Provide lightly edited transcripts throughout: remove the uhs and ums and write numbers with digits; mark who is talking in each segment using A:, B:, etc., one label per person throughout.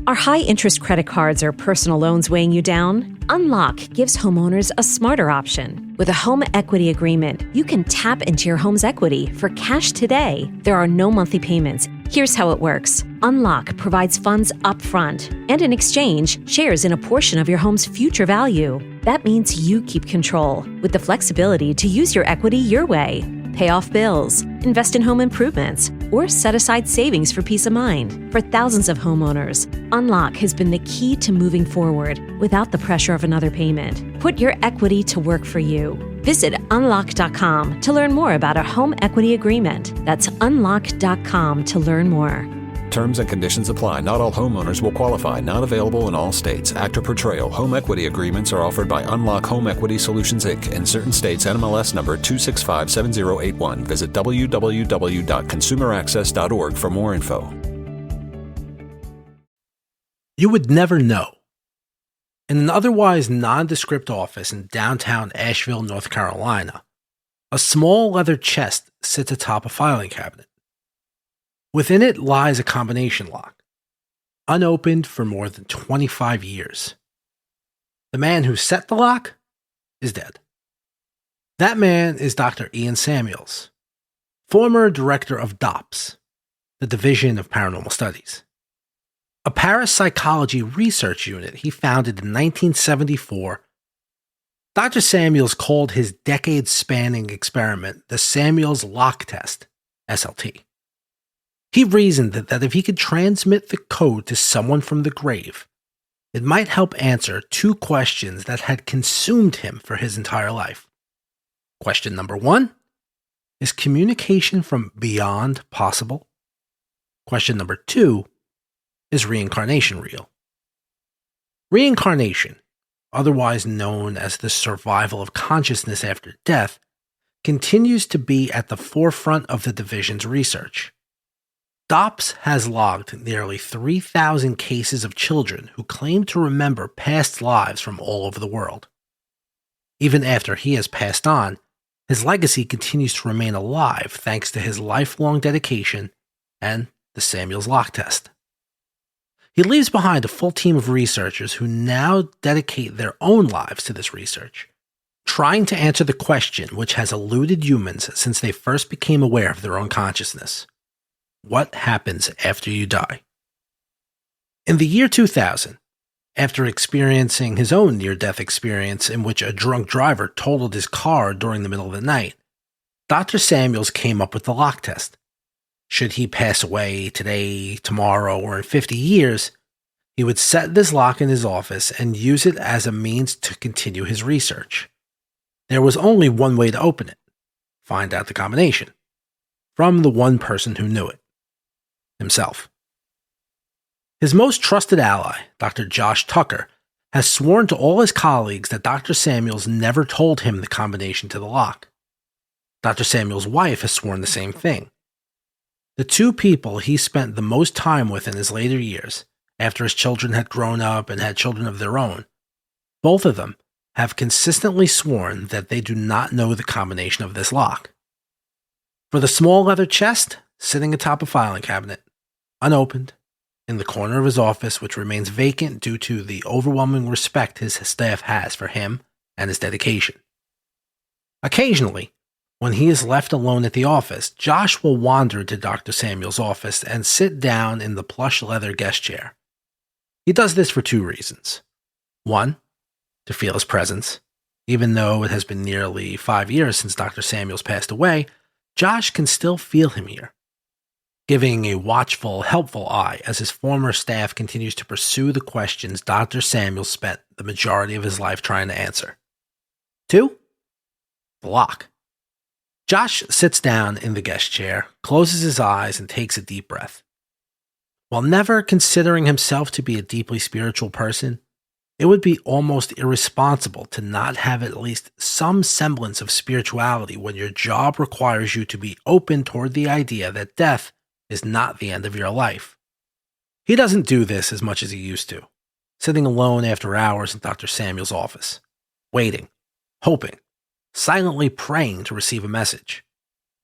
A: Are high-interest credit cards or personal loans weighing you down? Unlock gives homeowners a smarter option. With a home equity agreement, you can tap into your home's equity for cash today. There are no monthly payments. Here's how it works. Unlock provides funds upfront and in exchange shares in a portion of your home's future value. That means you keep control with the flexibility to use your equity your way. Pay off bills, invest in home improvements, or set aside savings for peace of mind. For thousands of homeowners, Unlock has been the key to moving forward without the pressure of another payment. Put your equity to work for you. Visit unlock.com to learn more about a home equity agreement. That's unlock.com to learn more.
B: Terms and conditions apply. Not all homeowners will qualify. Not available in all states. Actor Portrayal. Home equity agreements are offered by Unlock Home Equity Solutions, Inc. In certain states, NMLS number 2657081. Visit www.consumeraccess.org for more info.
C: You would never know. In an otherwise nondescript office in downtown Asheville, North Carolina, a small leather chest sits atop a filing cabinet. Within it lies a combination lock, unopened for more than 25 years. The man who set the lock is dead. That man is Dr. Ian Samuels, former director of DOPS, the Division of Paranormal Studies, a parapsychology research unit he founded in 1974. Dr. Samuels called his decade-spanning experiment the Samuels Lock Test, SLT. He reasoned that if he could transmit the code to someone from the grave, it might help answer two questions that had consumed him for his entire life. Question number 1, is communication from beyond possible? Question number 2, is reincarnation real? Reincarnation, otherwise known as the survival of consciousness after death, continues to be at the forefront of the division's research. DOPS has logged nearly 3,000 cases of children who claim to remember past lives from all over the world. Even after he has passed on, his legacy continues to remain alive thanks to his lifelong dedication and the Samuels Lock Test. He leaves behind a full team of researchers who now dedicate their own lives to this research, trying to answer the question which has eluded humans since they first became aware of their own consciousness. What happens after you die? In the year 2000, after experiencing his own near-death experience in which a drunk driver totaled his car during the middle of the night, Dr. Samuels came up with the lock test. Should he pass away today, tomorrow, or in 50 years, he would set this lock in his office and use it as a means to continue his research. There was only one way to open it: find out the combination from the one person who knew it. Himself. His most trusted ally, Dr. Josh Tucker, has sworn to all his colleagues that Dr. Samuels never told him the combination to the lock. Dr. Samuels' wife has sworn the same thing. The two people he spent the most time with in his later years, after his children had grown up and had children of their own, both of them have consistently sworn that they do not know the combination of this lock. For the small leather chest sitting atop a filing cabinet, unopened, in the corner of his office, which remains vacant due to the overwhelming respect his staff has for him and his dedication. Occasionally, when he is left alone at the office, Josh will wander to Dr. Samuels' office and sit down in the plush leather guest chair. He does this for two reasons. 1, to feel his presence. Even though it has been nearly 5 years since Dr. Samuels passed away, Josh can still feel him here, giving a watchful, helpful eye as his former staff continues to pursue the questions Dr. Samuels spent the majority of his life trying to answer. 2, the lock. Josh sits down in the guest chair, closes his eyes, and takes a deep breath. While never considering himself to be a deeply spiritual person, it would be almost irresponsible to not have at least some semblance of spirituality when your job requires you to be open toward the idea that death is not the end of your life. He doesn't do this as much as he used to, sitting alone after hours in Dr. Samuels' office, waiting, hoping, silently praying to receive a message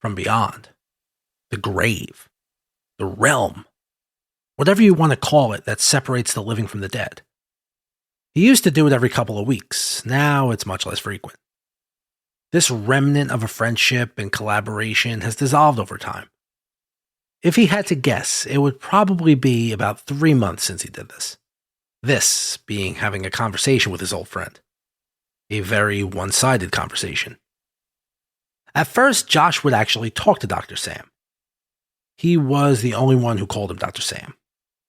C: from beyond, the grave, the realm, whatever you want to call it that separates the living from the dead. He used to do it every couple of weeks. Now it's much less frequent. This remnant of a friendship and collaboration has dissolved over time. If he had to guess, it would probably be about 3 months since he did this. This being having a conversation with his old friend. A very one-sided conversation. At first, Josh would actually talk to Dr. Sam. He was the only one who called him Dr. Sam.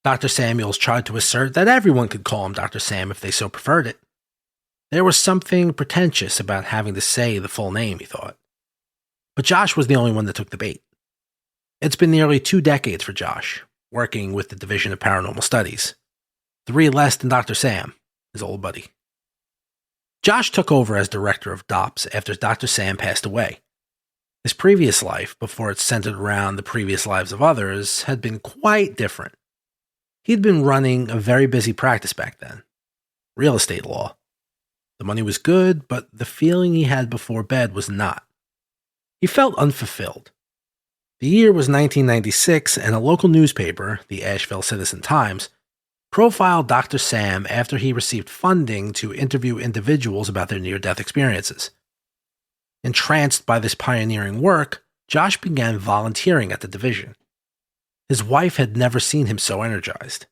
C: Dr. Samuels tried to assert that everyone could call him Dr. Sam if they so preferred it. There was something pretentious about having to say the full name, he thought. But Josh was the only one that took the bait. It's been nearly 2 decades for Josh, working with the Division of Paranormal Studies. 3 less than Dr. Sam, his old buddy. Josh took over as director of DOPS after Dr. Sam passed away. His previous life, before it centered around the previous lives of others, had been quite different. He'd been running a very busy practice back then. Real estate law. The money was good, but the feeling he had before bed was not. He felt unfulfilled. The year was 1996, and a local newspaper, the Asheville Citizen-Times, profiled Dr. Sam after he received funding to interview individuals about their near-death experiences. Entranced by this pioneering work, Josh began volunteering at the division. His wife had never seen him so energized.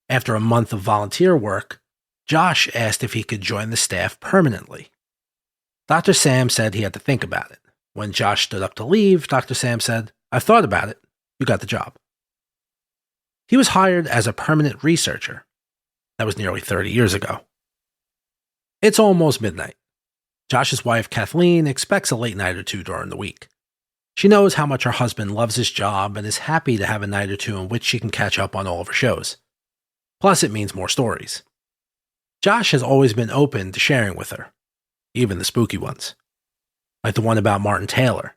C: After a month of volunteer work, Josh asked if he could join the staff permanently. Dr. Sam said he had to think about it. When Josh stood up to leave, Dr. Sam said, "I've thought about it. You got the job." He was hired as a permanent researcher. That was nearly 30 years ago. It's almost midnight. Josh's wife, Kathleen, expects a late night or two during the week. She knows how much her husband loves his job and is happy to have a night or two in which she can catch up on all of her shows. Plus, it means more stories. Josh has always been open to sharing with her, even the spooky ones, like the one about Martin Taylor.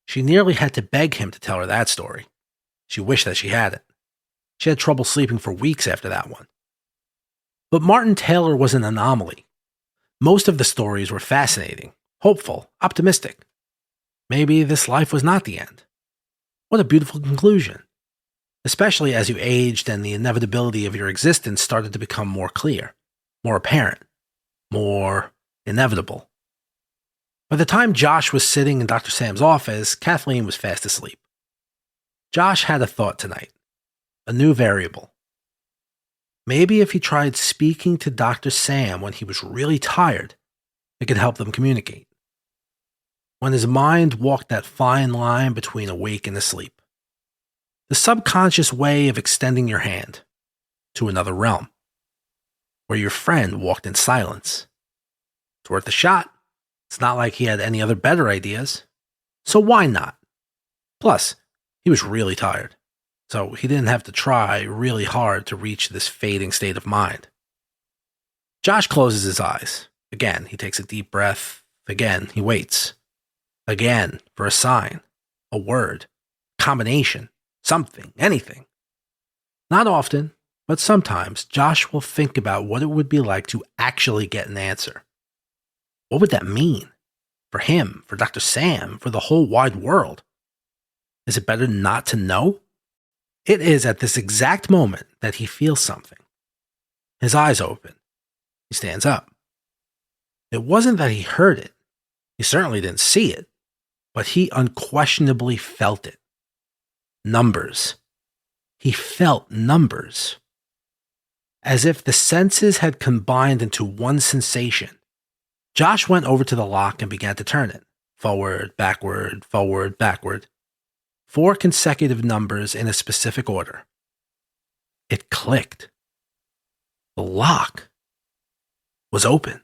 C: She nearly had to beg him to tell her that story. She wished that she hadn't. She had trouble sleeping for weeks after that one. But Martin Taylor was an anomaly. Most of the stories were fascinating, hopeful, optimistic. Maybe this life was not the end. What a beautiful conclusion. Especially as you aged and the inevitability of your existence started to become more clear, more apparent, more inevitable. By the time Josh was sitting in Dr. Sam's office, Kathleen was fast asleep. Josh had a thought tonight. A new variable. Maybe if he tried speaking to Dr. Sam when he was really tired, it could help them communicate. When his mind walked that fine line between awake and asleep. The subconscious way of extending your hand to another realm, where your friend walked in silence. It's worth a shot. It's not like he had any other better ideas. So why not? Plus, he was really tired. So he didn't have to try really hard to reach this fading state of mind. Josh closes his eyes. Again, he takes a deep breath. Again, he waits. Again, for a sign, a word, combination, something, anything. Not often, but sometimes Josh will think about what it would be like to actually get an answer. What would that mean? For him, for Dr. Sam, for the whole wide world? Is it better not to know? It is at this exact moment that he feels something. His eyes open. He stands up. It wasn't that he heard it. He certainly didn't see it. But he unquestionably felt it. Numbers. He felt numbers. As if the senses had combined into one sensation. Josh went over to the lock and began to turn it. Forward, backward, forward, backward. 4 consecutive numbers in a specific order. It clicked. The lock was open.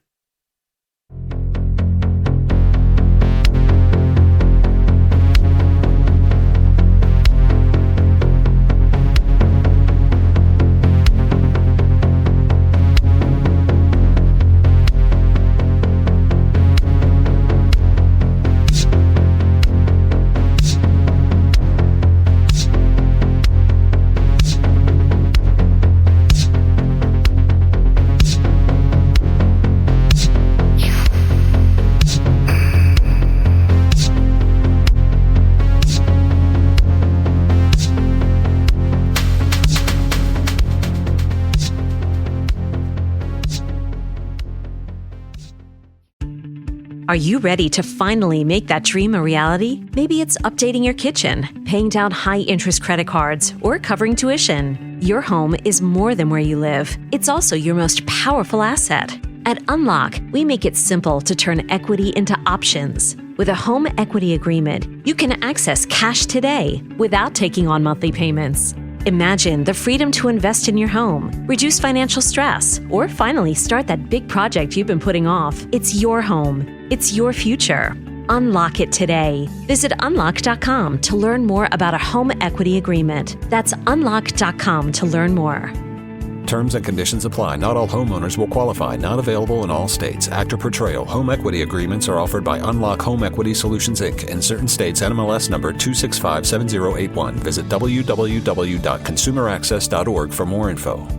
A: Are you ready to finally make that dream a reality? Maybe it's updating your kitchen, paying down high-interest credit cards, or covering tuition. Your home is more than where you live. It's also your most powerful asset. At Unlock, we make it simple to turn equity into options. With a home equity agreement, you can access cash today without taking on monthly payments. Imagine the freedom to invest in your home, reduce financial stress, or finally start that big project you've been putting off. It's your home. It's your future. Unlock it today. Visit unlock.com to learn more about a home equity agreement. That's unlock.com to learn more.
B: Terms and conditions apply. Not all homeowners will qualify. Not available in all states. Actor Portrayal. Home equity agreements are offered by Unlock Home Equity Solutions, Inc. In certain states, NMLS number 2657081. Visit www.consumeraccess.org for more info.